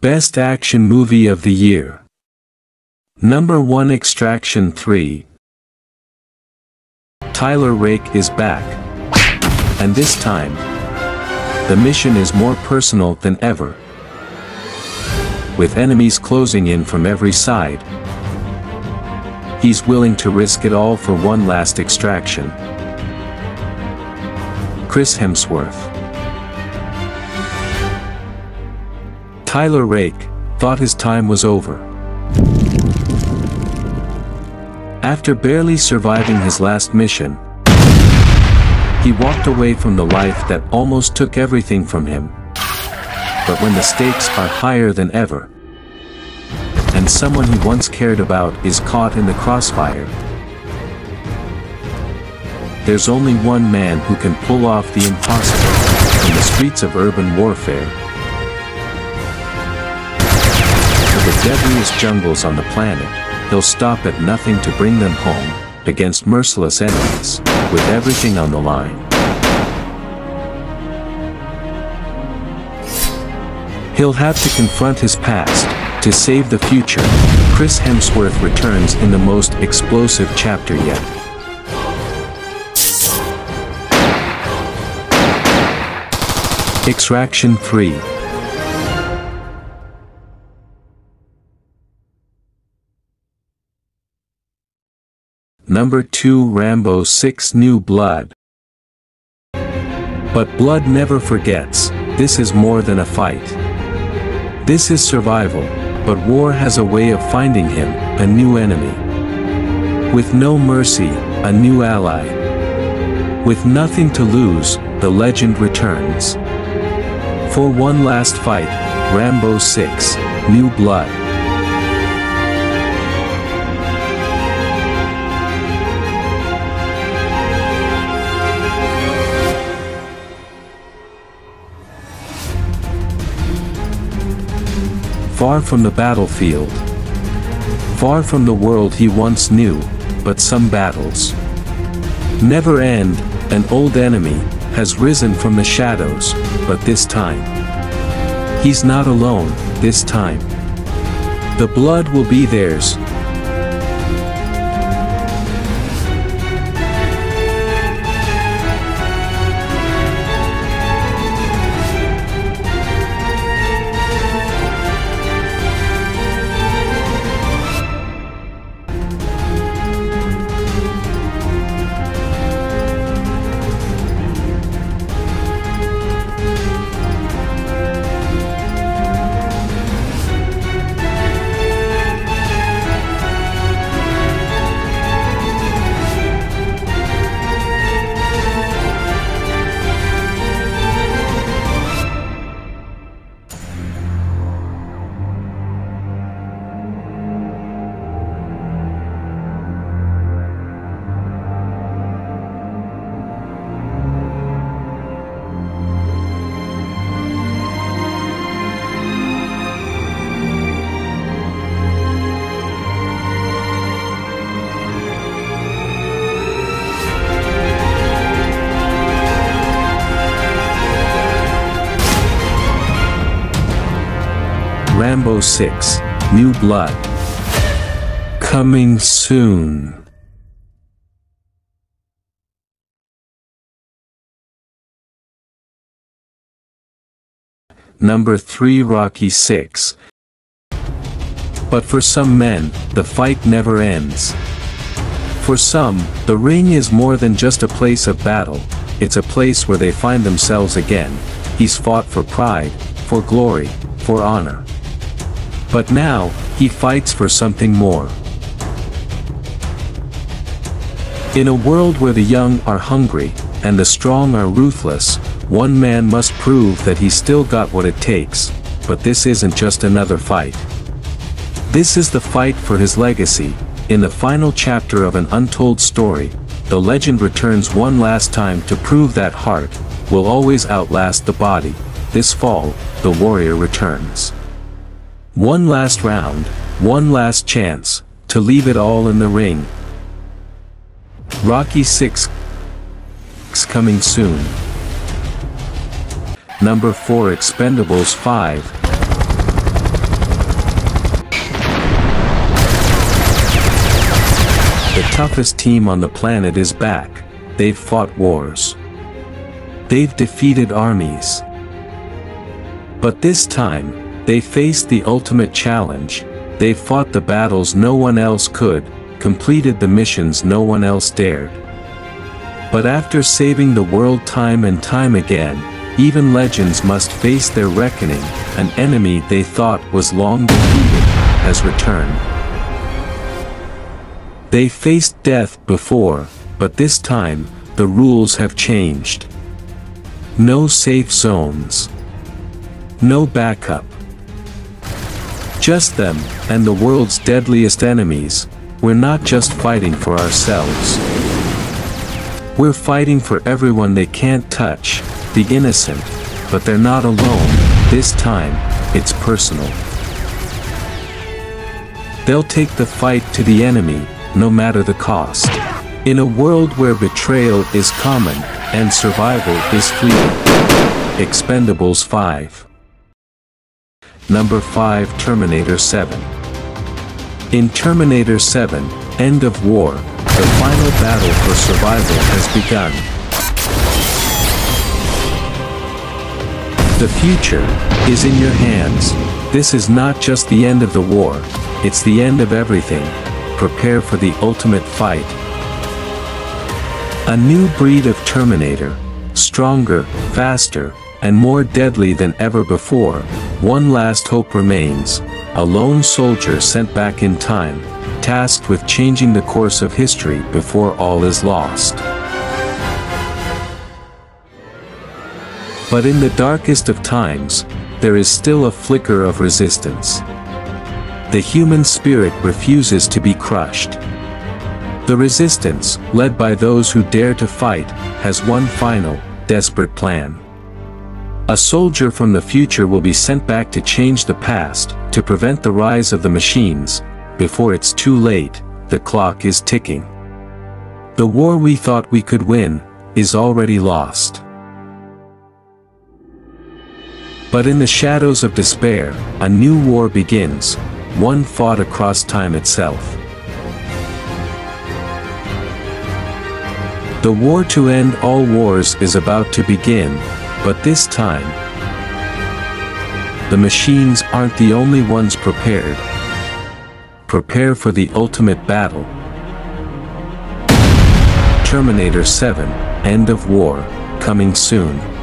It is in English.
Best Action Movie of the Year. Number 1, Extraction 3. Tyler Rake is back. And this time, the mission is more personal than ever. With enemies closing in from every side, he's willing to risk it all for one last extraction. Chris Hemsworth. Tyler Rake thought his time was over. After barely surviving his last mission, he walked away from the life that almost took everything from him. But when the stakes are higher than ever, and someone he once cared about is caught in the crossfire, there's only one man who can pull off the impossible from the streets of urban warfare to the deadliest jungles on the planet. He'll stop at nothing to bring them home, against merciless enemies, with everything on the line. He'll have to confront his past, to save the future. Chris Hemsworth returns in the most explosive chapter yet. Extraction 3. Number 2, Rambo 6 New Blood. But blood never forgets. This is more than a fight. This is survival, but war has a way of finding him, a new enemy. With no mercy, a new ally. With nothing to lose, the legend returns. For one last fight, Rambo 6, New Blood. Far from the battlefield, far from the world he once knew, but some battles never end. An old enemy has risen from the shadows, but this time, he's not alone. This time, the blood will be theirs. Rambo 6, New Blood. Coming soon. Number 3, Rocky 6. But for some men, the fight never ends. For some, the ring is more than just a place of battle, it's a place where they find themselves again. He's fought for pride, for glory, for honor. But now, he fights for something more. In a world where the young are hungry, and the strong are ruthless, one man must prove that he's still got what it takes. But this isn't just another fight. This is the fight for his legacy. In the final chapter of an untold story, the legend returns one last time to prove that heart will always outlast the body. This fall, the warrior returns. One last round, one last chance, to leave it all in the ring. Rocky 6 coming soon. Number 4, Expendables 5. the toughest team on the planet is back. They've fought wars. They've defeated armies. But this time, they faced the ultimate challenge. They fought the battles no one else could, completed the missions no one else dared. But after saving the world time and time again, even legends must face their reckoning. An enemy they thought was long defeated has returned. They faced death before, but this time, the rules have changed. No safe zones. No backup. Just them, and the world's deadliest enemies. We're not just fighting for ourselves. We're fighting for everyone they can't touch, the innocent. But they're not alone. This time, it's personal. They'll take the fight to the enemy, no matter the cost. In a world where betrayal is common, and survival is fleeting. Expendables 5. Number 5. Terminator 7. In Terminator 7, End of War, the final battle for survival has begun. The future is in your hands. This is not just the end of the war, it's the end of everything. Prepare for the ultimate fight. A new breed of Terminator, stronger, faster, and more deadly than ever before. One last hope remains, a lone soldier sent back in time, tasked with changing the course of history before all is lost. But in the darkest of times, there is still a flicker of resistance. The human spirit refuses to be crushed. The resistance, led by those who dare to fight, has one final, desperate plan. A soldier from the future will be sent back to change the past, to prevent the rise of the machines. Before it's too late, the clock is ticking. The war we thought we could win, is already lost. But in the shadows of despair, a new war begins, one fought across time itself. The war to end all wars is about to begin, but this time, the machines aren't the only ones prepared. Prepare for the ultimate battle. Terminator 7, End of War, coming soon.